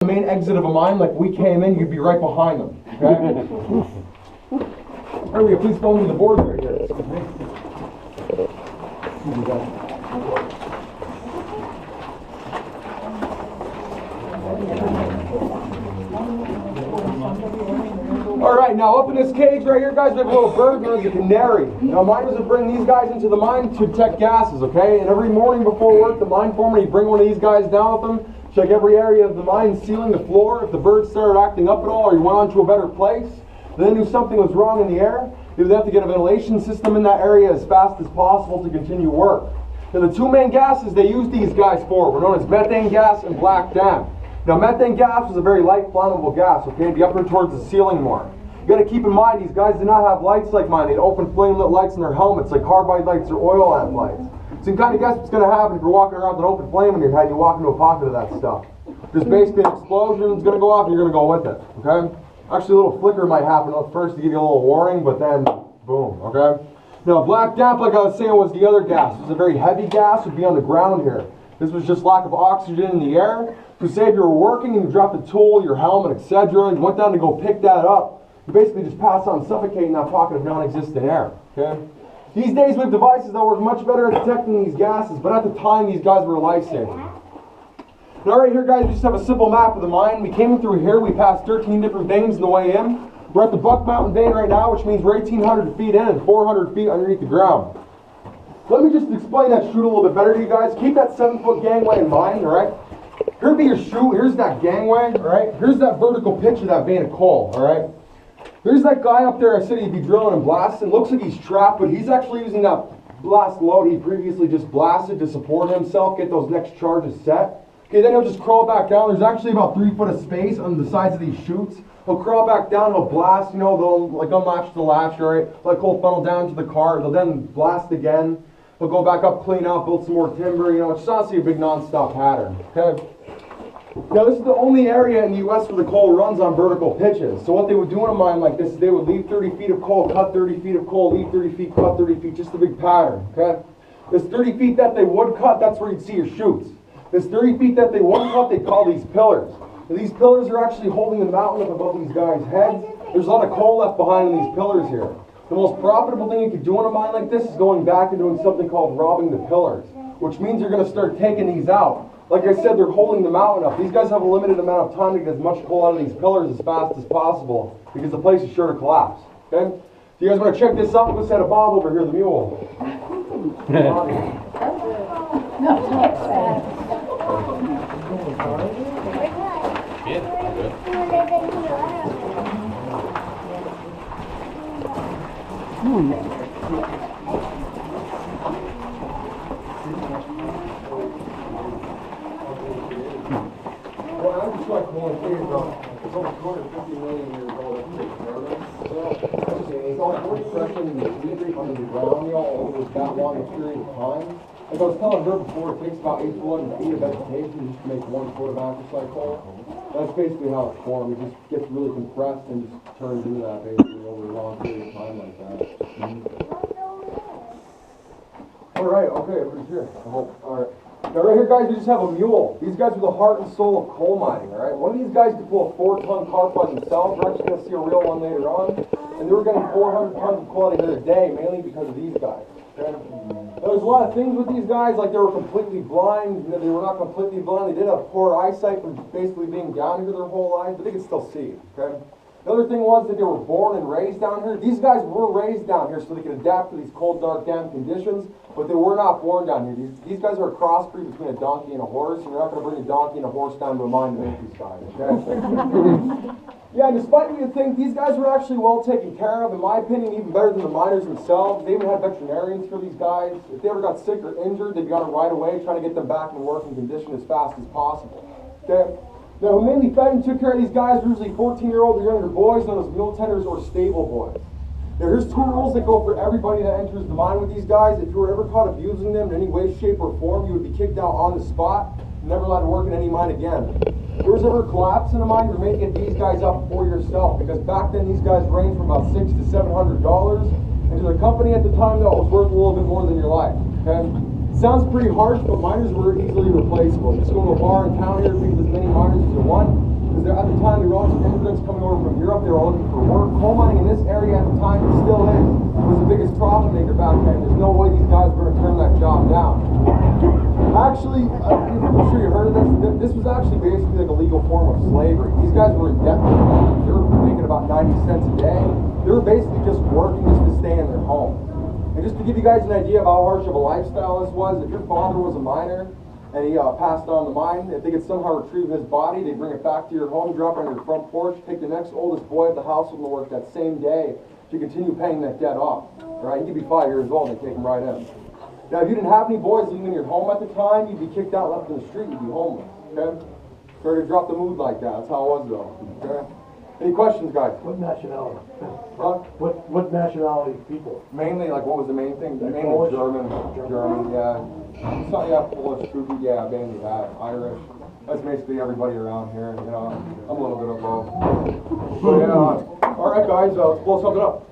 The main exit of a mine, like we came in, you'd be right behind them. Okay? Hurry, please follow me to the board right here. Alright, now up in this cage right here, guys, we have a little bird known as a canary. Now miners will bring these guys into the mine to detect gases, okay? And every morning before work, the mine foreman, he'd bring one of these guys down with them, check every area of the mine, ceiling, the floor. If the bird started acting up at all or he went on to a better place, then they knew something was wrong in the air. They would have to get a ventilation system in that area as fast as possible to continue work. Now the two main gases they use these guys for were known as methane gas and black damp. Now methane gas was a very light flammable gas, okay? It'd be up towards the ceiling more. You gotta keep in mind, these guys did not have lights like mine. They had open flame lit lights in their helmets, like carbide lights or oil lamp lights. So you can kind of guess what's gonna happen if you're walking around with an open flame in your head and you walk into a pocket of that stuff. There's basically an explosion is gonna go off and you're gonna go with it, okay? Actually a little flicker might happen up first to give you a little warning, but then boom, okay? Now black damp, like I was saying, was the other gas. It was a very heavy gas, would be on the ground here. This was just lack of oxygen in the air. So say if you were working and you dropped a tool, your helmet, etc., and you went down to go pick that up, you basically just pass on suffocating that pocket of non-existent air, okay? These days we have devices that work much better at detecting these gases, but at the time these guys were life-saving. Now right here, guys, we just have a simple map of the mine. We came in through here, we passed 13 different veins on the way in. We're at the Buck Mountain vein right now, which means we're 1,800 feet in and 400 feet underneath the ground. Let me just explain that chute a little bit better to you guys. Keep that 7-foot gangway in mind, alright? Here'd be your chute, here's that gangway, alright? Here's that vertical pitch of that vein of coal, alright? There's that guy up there I said he'd be drilling and blasting. Looks like he's trapped, but he's actually using that blast load he previously just blasted to support himself, get those next charges set. Okay, then he'll just crawl back down. There's actually about 3 foot of space on the sides of these chutes. He'll crawl back down, he'll blast, you know, they'll like unlatch the latch, alright? Let coal funnel down to the car, they'll then blast again. He'll go back up, clean out, build some more timber, you know, it's honestly a big non-stop pattern, okay? Now this is the only area in the US where the coal runs on vertical pitches. So what they would do in a mine like this is they would leave 30 feet of coal, cut 30 feet of coal, leave 30 feet, cut 30 feet, just a big pattern, okay? This 30 feet that they would cut, that's where you'd see your chutes. This 30 feet that they wouldn't cut, they call these pillars. And these pillars are actually holding the mountain up above these guys' heads. There's a lot of coal left behind in these pillars here. The most profitable thing you could do in a mine like this is going back and doing something called robbing the pillars, which means you're going to start taking these out. Like I said, they're holding the mountain up. These guys have a limited amount of time to get as much coal out of these pillars as fast as possible because the place is sure to collapse. Okay? If you guys want to check this out, let's set a Bob over here, the mule. Well, I'm just like one thing about it's over 250 million years old. It's all depression and deep under the ground, y'all, over that long a period of time. Like I was telling her before, it takes about 8 to 11 feet of vegetation just to make 1 foot of anthracite coal. That's basically how it's formed. It just gets really compressed and just turns into that basically over a long period of time like that. Alright, okay, everybody's here. I hope. Alright. Now right here, guys, we just have a mule. These guys are the heart and soul of coal mining, alright? One of these guys could pull a 4-ton car by themselves. We're actually going to see a real one later on. And they were getting 400 tons of coal out of here a day, mainly because of these guys. Okay? Now, there's a lot of things with these guys, like they were completely blind. You know, they were not completely blind. They did have poor eyesight from basically being down here their whole lives, but they could still see, okay? Another thing was that they were born and raised down here. These guys were raised down here so they could adapt to these cold, dark, damp conditions, but they were not born down here. These guys are a crossbreed between a donkey and a horse, and you're not going to bring a donkey and a horse down to a mine to make these guys, okay? Yeah, despite what you think, these guys were actually well taken care of. In my opinion, even better than the miners themselves. They even had veterinarians for these guys. If they ever got sick or injured, they'd got them right away, trying to get them back in working condition as fast as possible. Okay? Now, who mainly fed and took care of these guys were usually 14-year-old or younger boys, known as mule tenders or stable boys. Now, here's 2 rules that go for everybody that enters the mine with these guys. If you were ever caught abusing them in any way, shape, or form, you would be kicked out on the spot, never allowed to work in any mine again. If there was ever a collapse in a mine, you're making get these guys up for yourself, because back then these guys ranged from about $600 to $700, and to the company at the time, though, it was worth a little bit more than your life. Okay? Sounds pretty harsh, but miners were easily replaceable. Just go to a bar in town here, pick up as many miners as you want. form of slavery. These guys were in debt. They were making about 90 cents a day. They were basically just working just to stay in their home. And just to give you guys an idea of how harsh of a lifestyle this was, if your father was a miner and he passed on the mine, if they could somehow retrieve his body, they'd bring it back to your home, drop it on your front porch, take the next oldest boy of the household to work that same day to continue paying that debt off. Right? He could be 5 years old and they take him right in. Now, if you didn't have any boys living in your home at the time, you'd be kicked out, left in the street, you'd be homeless. Okay? Sorry to drop the mood like that. That's how it was, though. Okay? Any questions, guys? What nationality? Huh? What nationality people? Mainly, like, what was the main thing? Mainly Polish? German, yeah. So, yeah, Polish, yeah, mainly that. Irish. That's basically everybody around here. You know, I'm a little bit of both. So, yeah. All right, guys, let's blow something up.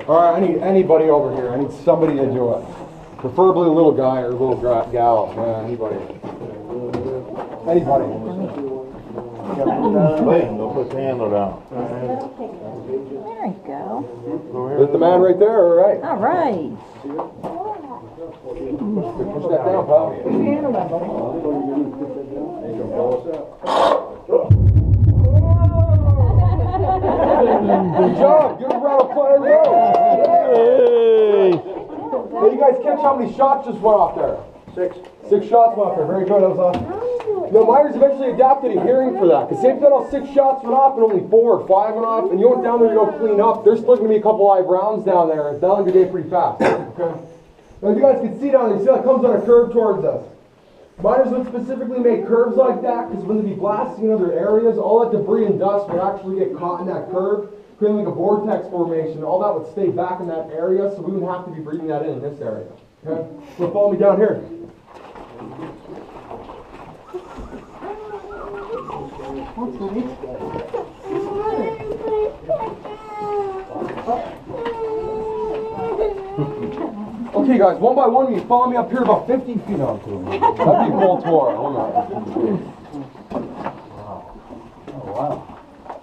All right, I need anybody over here. I need somebody to do it. Preferably a little guy or a little gal. Yeah, anybody. Anybody. Go put the handle down. There you go. Is the man right there? All right. All right. Push that down, pal. Good job. Give a round of applause. Hey! Hey, you guys catch how many shots just went off there? 6. 6 shots went off there. Very good. That was awesome. You know, miners eventually adapted a hearing for that. Because say if that all 6 shots went off and only 4 or 5 went off, and you went down there to go clean up, there's still going to be a couple live rounds down there. That'll end your day pretty fast. Okay. Now, if you guys can see down there, you see how it comes on a curve towards us. Miners would specifically make curves like that because when they be blasting in other areas, all that debris and dust would actually get caught in that curve, creating like a vortex formation. All that would stay back in that area, so we wouldn't have to be breathing that in this area. Okay? So follow me down here. Okay, guys, one by one, you follow me up here about 50 feet on to it. That'd be a cool tour. Hold on.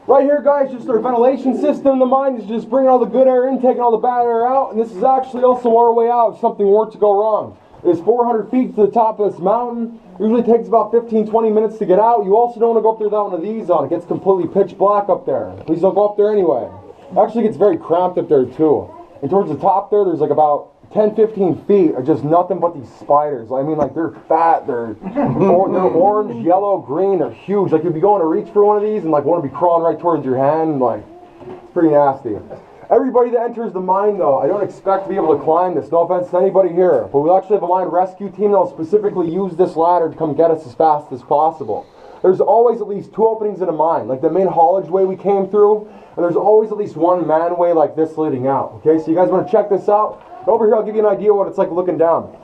Right here, guys, just our ventilation system in the mine is just bringing all the good air in, taking all the bad air out, and this is actually also our way out if something were to go wrong. It's 400 feet to the top of this mountain. Usually takes about 15-20 minutes to get out. You also don't want to go up there without one of these on. It gets completely pitch black up there. Please don't go up there anyway. It actually gets very cramped up there too. And towards the top there, there's like about 10-15 feet of just nothing but these spiders. I mean, like, they're fat, they're orange, yellow, green, they're huge. Like, you'd be going to reach for one of these and like want to be crawling right towards your hand. Like, it's pretty nasty. Everybody that enters the mine, though, I don't expect to be able to climb this. No offense to anybody here, but we actually have a mine rescue team that will specifically use this ladder to come get us as fast as possible. There's always at least 2 openings in a mine, like the main haulage way we came through, and there's always at least 1 manway like this leading out. Okay, so you guys want to check this out? Over here, I'll give you an idea what it's like looking down.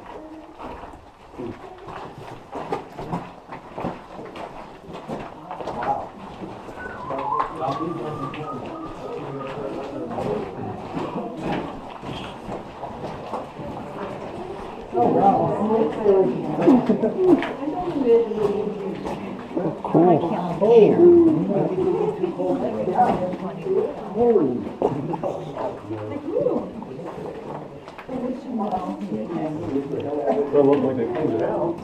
Well, look like they cleaned it out.